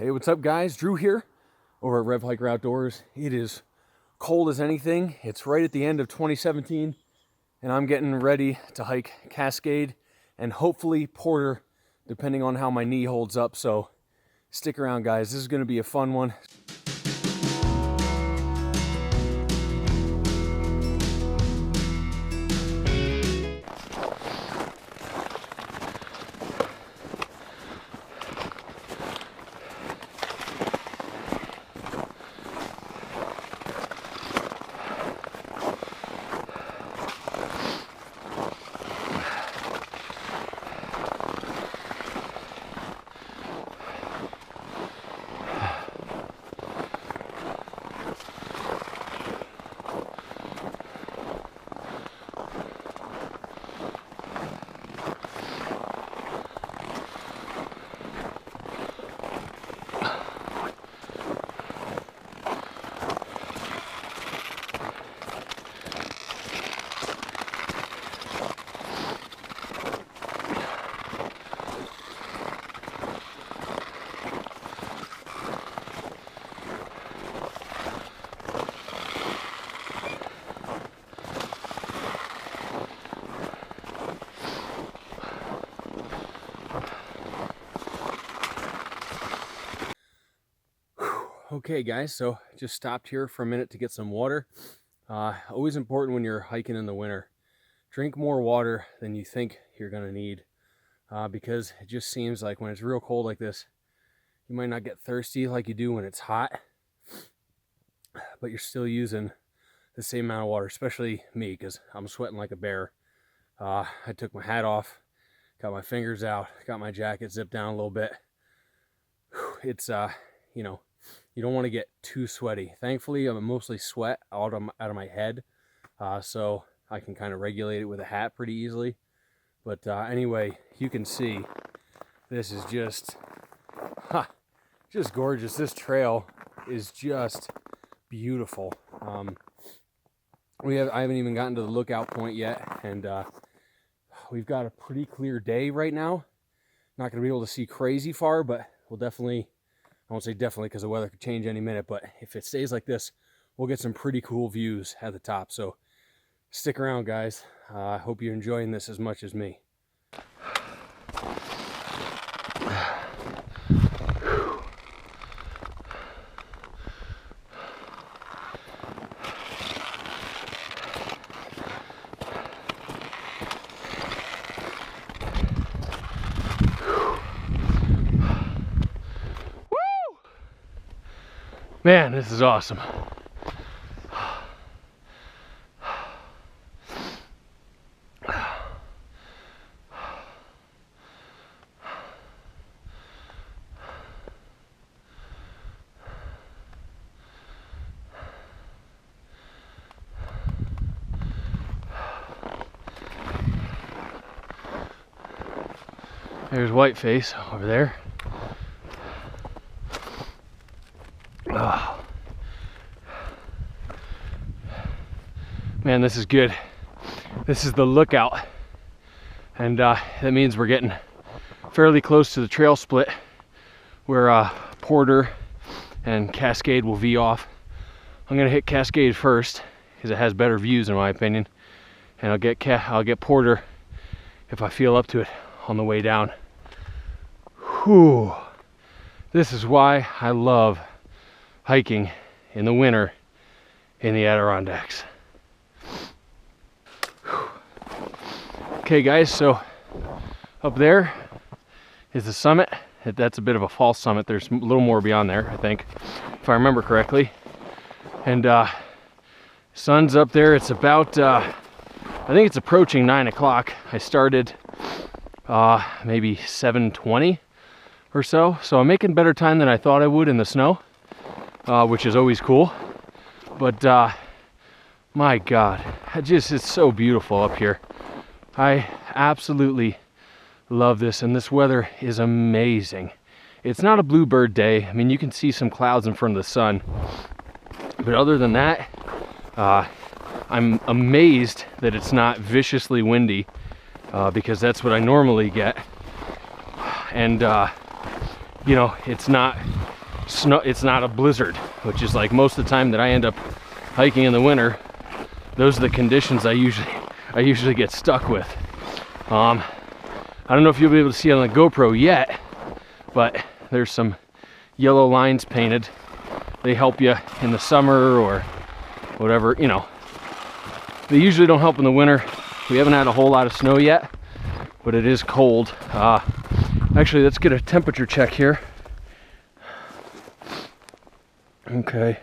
Hey, what's up guys? Drew here over at RevHiker Outdoors. It is cold as anything. It's right at the end of 2017 and I'm getting ready to hike Cascade and hopefully Porter, depending on how my knee holds up. So stick around guys, this is going to be a fun one. Okay guys, so just stopped here for a minute to get some water. Always important when you're hiking in the winter. Drink more water than you think you're gonna need because it just seems like when it's real cold like this, you might not get thirsty like you do when it's hot, but you're still using the same amount of water, especially me because I'm sweating like a bear. I took my hat off, got my fingers out, got my jacket zipped down a little bit. It's, you know, you don't want to get too sweaty. Thankfully, I'm mostly sweat out of my head, so I can kind of regulate it with a hat pretty easily. But anyway, you can see this is just gorgeous. This trail is just beautiful. I haven't even gotten to the lookout point yet, and we've got a pretty clear day right now. Not going to be able to see crazy far, but we'll definitely, I won't say definitely because the weather could change any minute, but if it stays like this, we'll get some pretty cool views at the top. So stick around guys. I hope you're enjoying this as much as me. Man, this is awesome. There's Whiteface over there. Oh. Man, this is good. This is the lookout, and that means we're getting fairly close to the trail split where Porter and Cascade will V off. I'm gonna hit Cascade first because it has better views in my opinion, and I'll get Porter if I feel up to it on the way down. Whew. This is why I love hiking in the winter in the Adirondacks. Okay guys, so up there is the summit. That's a bit of a false summit. There's a little more beyond there, I think, if I remember correctly. And sun's up there. It's about, I think it's approaching 9 o'clock. I started maybe 7:20 or so. So I'm making better time than I thought I would in the snow, which is always cool. But my God, it's so beautiful up here. I absolutely love this, and this weather is amazing. It's not a bluebird day. I mean, you can see some clouds in front of the sun, but other than that, I'm amazed that it's not viciously windy, because that's what I normally get. And you know, it's not snow, it's not a blizzard, which is like most of the time that I end up hiking in the winter. Those are the conditions I usually get stuck with. I don't know if you'll be able to see it on the GoPro yet, but there's some yellow lines painted. They help you in the summer or whatever, you know. They usually don't help in the winter. We haven't had a whole lot of snow yet, but it is cold. Actually, let's get a temperature check here. Okay,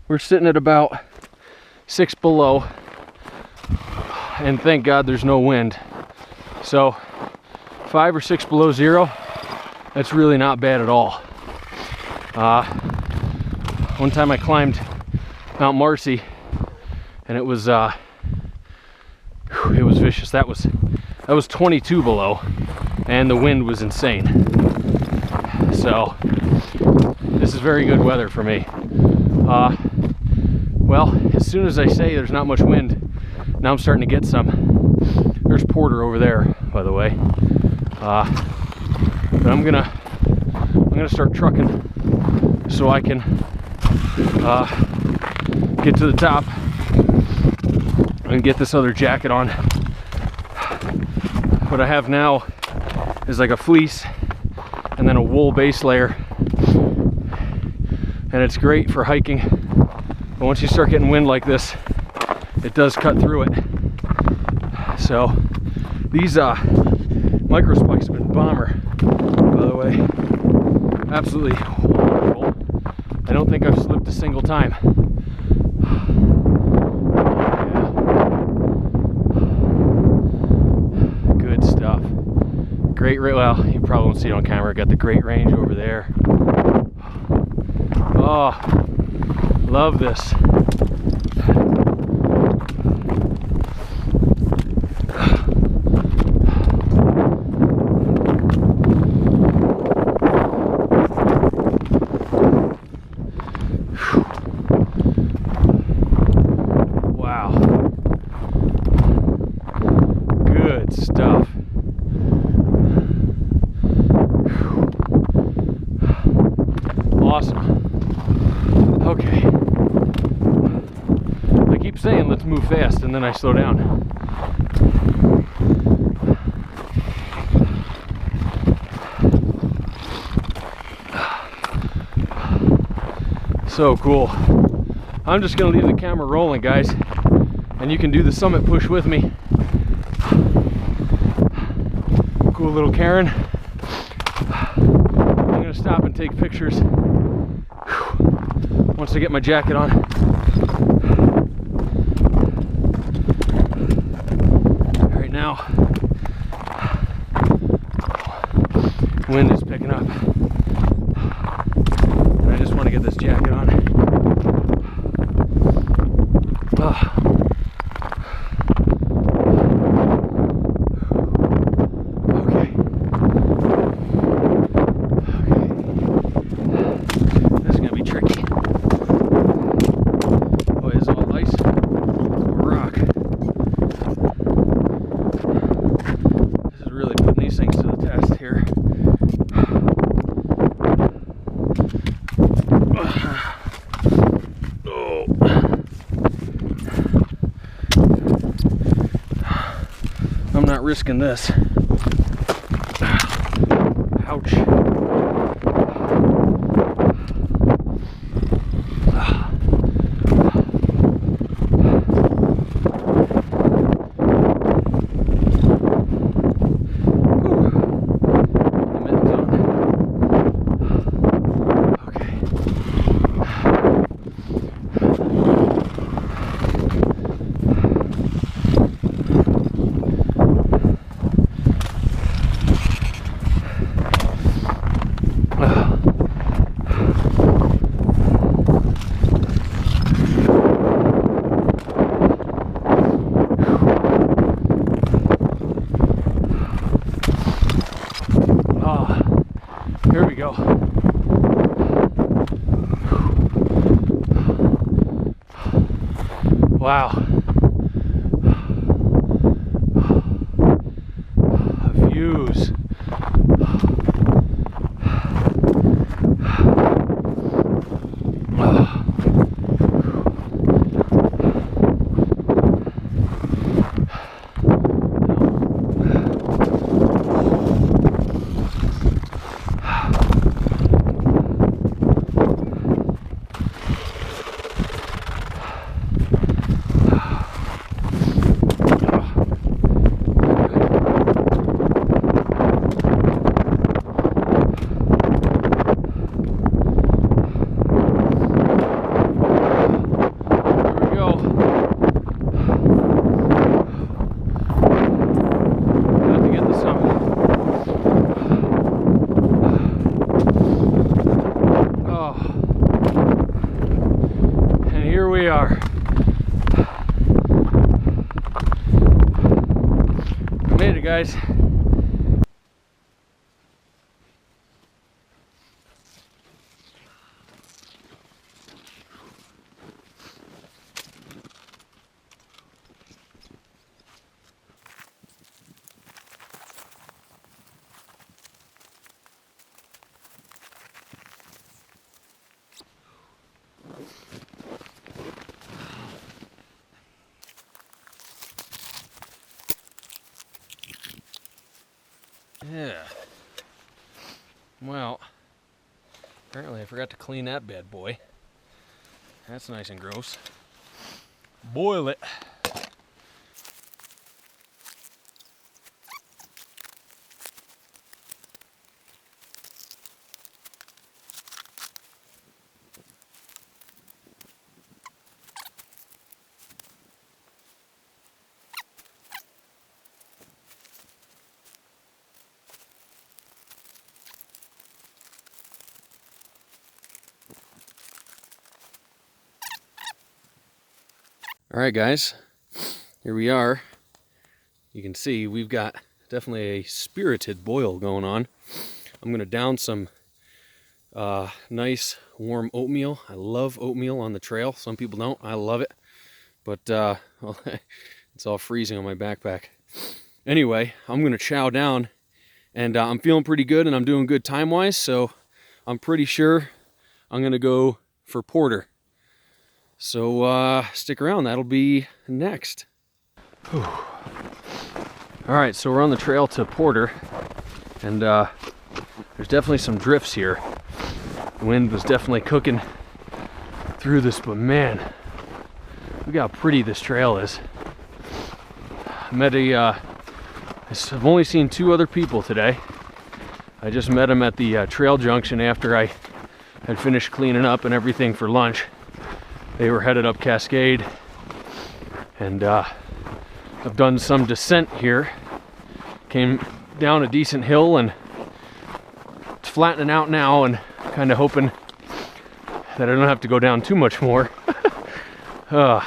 we're sitting at about 6 below, and thank God there's no wind. So 5 or 6 below zero, that's really not bad at all. One time I climbed Mount Marcy, and it was vicious. That was 22 below, and the wind was insane. So this is very good weather for me. Well, as soon as I say there's not much wind, now I'm starting to get some. There's Porter over there, by the way. But I'm gonna start trucking so I can get to the top and get this other jacket on. What I have now is like a fleece and then a wool base layer, and it's great for hiking, but once you start getting wind like this, it does cut through it. So these micro spikes have been bomber, by the way. Absolutely wonderful. I don't think I've slipped a single time. Good stuff. Great, well, you probably won't see it on camera. Got the great range over there. Oh, love this. Wow. Good stuff. Awesome. Okay. I keep saying let's move fast, and then I slow down. So cool. I'm just gonna leave the camera rolling, guys, and you can do the summit push with me. Cool little Karen. I'm gonna stop and take pictures once I get my jacket on. Right now, wind is picking up, and I just want to get this jacket on. Okay. This is gonna be tricky. Oh, it's all ice, rock. This is really putting these things to the test here. I'm not risking this. Ouch. Here we go. Wow. Views. we are. We made it, guys. Yeah. Well, apparently I forgot to clean that bad boy. That's nice and gross. Boil it. All right, guys, here we are. You can see we've got definitely a spirited boil going on. I'm gonna down some nice warm oatmeal. I love oatmeal on the trail. Some people don't. I love it, but well, it's all freezing on my backpack. Anyway, I'm gonna chow down, and I'm feeling pretty good, and I'm doing good time-wise, so I'm pretty sure I'm gonna go for porter. So stick around, that'll be next. Whew. All right, so we're on the trail to Porter, and there's definitely some drifts here. The wind was definitely cooking through this, but man, look how pretty this trail is. I've only seen 2 other people today. I just met them at the trail junction after I had finished cleaning up and everything for lunch. They were headed up Cascade, and I've done some descent here. Came down a decent hill, and it's flattening out now, and kind of hoping that I don't have to go down too much more. And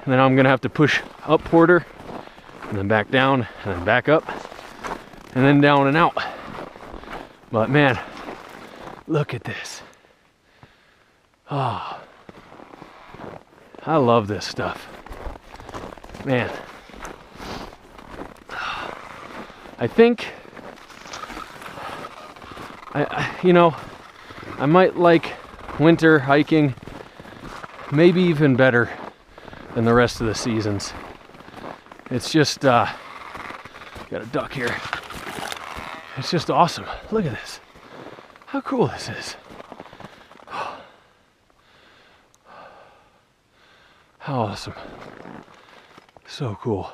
then I'm gonna have to push up Porter, and then back down, and then back up, and then down and out. But man, look at this. Oh, I love this stuff. Man, I think I might like winter hiking maybe even better than the rest of the seasons. It's just got a duck here. It's just awesome. Look at this. How cool this is. How awesome. So cool.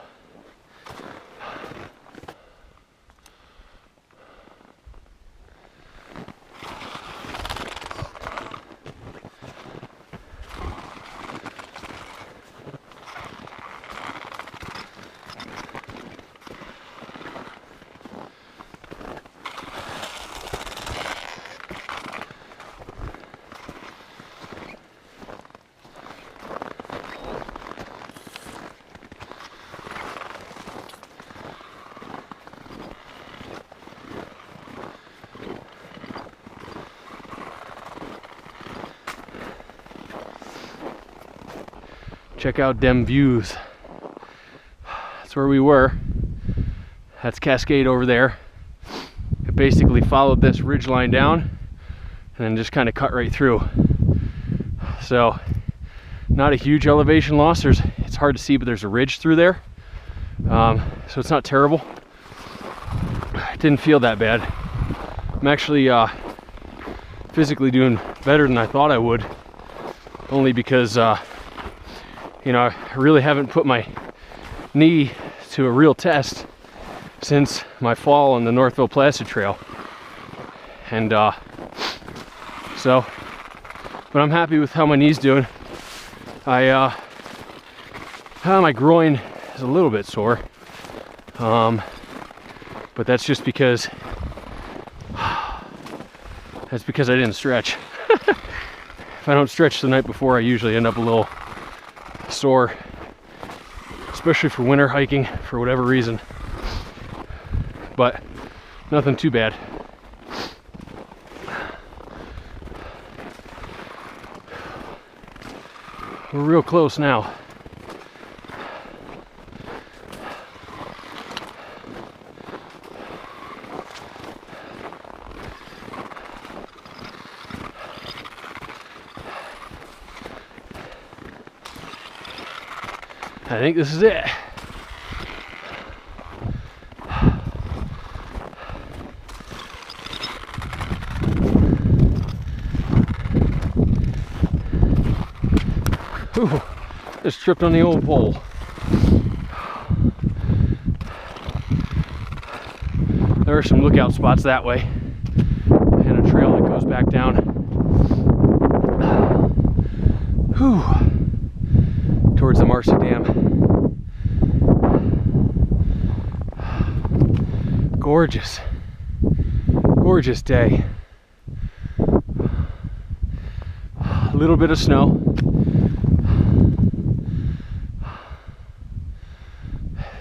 Check out them views. That's where we were. That's Cascade over there. It basically followed this ridge line down and then just kind of cut right through. So not a huge elevation loss. It's hard to see, but there's a ridge through there. So it's not terrible. It didn't feel that bad. I'm actually physically doing better than I thought I would, only because I really haven't put my knee to a real test since my fall on the Northville Placid Trail. And but I'm happy with how my knee's doing. My groin is a little bit sore, but that's just because I didn't stretch. if I don't stretch the night before, I usually end up a little sore, especially for winter hiking for whatever reason. But nothing too bad. We're real close now. I think this is it. Ooh, just tripped on the old pole. There are some lookout spots that way, and a trail that goes back down. Whew. Towards the Marcy Dam. Gorgeous, gorgeous day. A little bit of snow.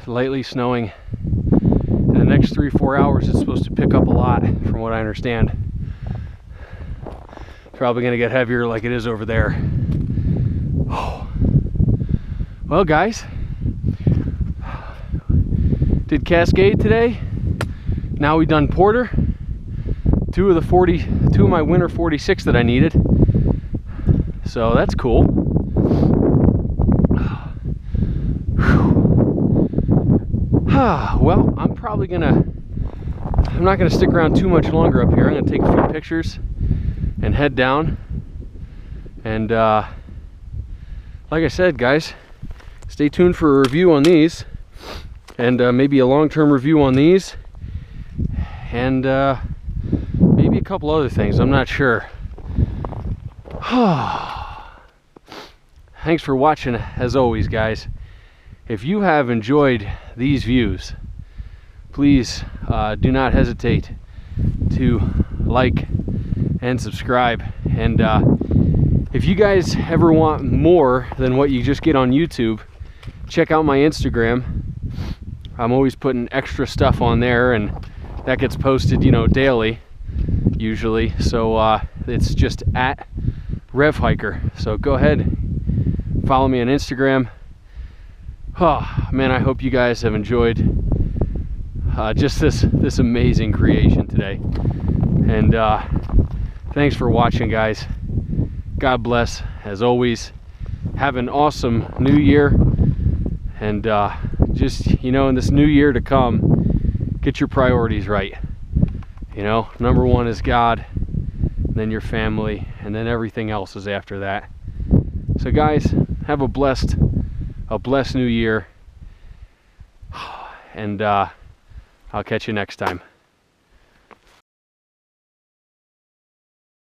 Lightly snowing. In the next 3-4 hours, it's supposed to pick up a lot, from what I understand. It's probably going to get heavier like it is over there. Oh. Well, guys, did Cascade today. Now we've done Porter. Two of my winter 46 that I needed. So that's cool. Well, I'm not gonna stick around too much longer up here. I'm gonna take a few pictures and head down. And like I said, guys, stay tuned for a review on these, and maybe a long-term review on these, and maybe a couple other things. I'm not sure. Thanks for watching, as always, guys. If you have enjoyed these views, please do not hesitate to like and subscribe. And if you guys ever want more than what you just get on YouTube, check out my Instagram. I'm always putting extra stuff on there, and that gets posted, you know, daily usually. So it's just at RevHiker. So go ahead, follow me on Instagram. Oh man, I hope you guys have enjoyed just this amazing creation today. And thanks for watching, guys. God bless, as always. Have an awesome new year. And just, you know, in this new year to come, get your priorities right. You know, number one is God, then your family, and then everything else is after that. So guys, have a blessed new year, and I'll catch you next time.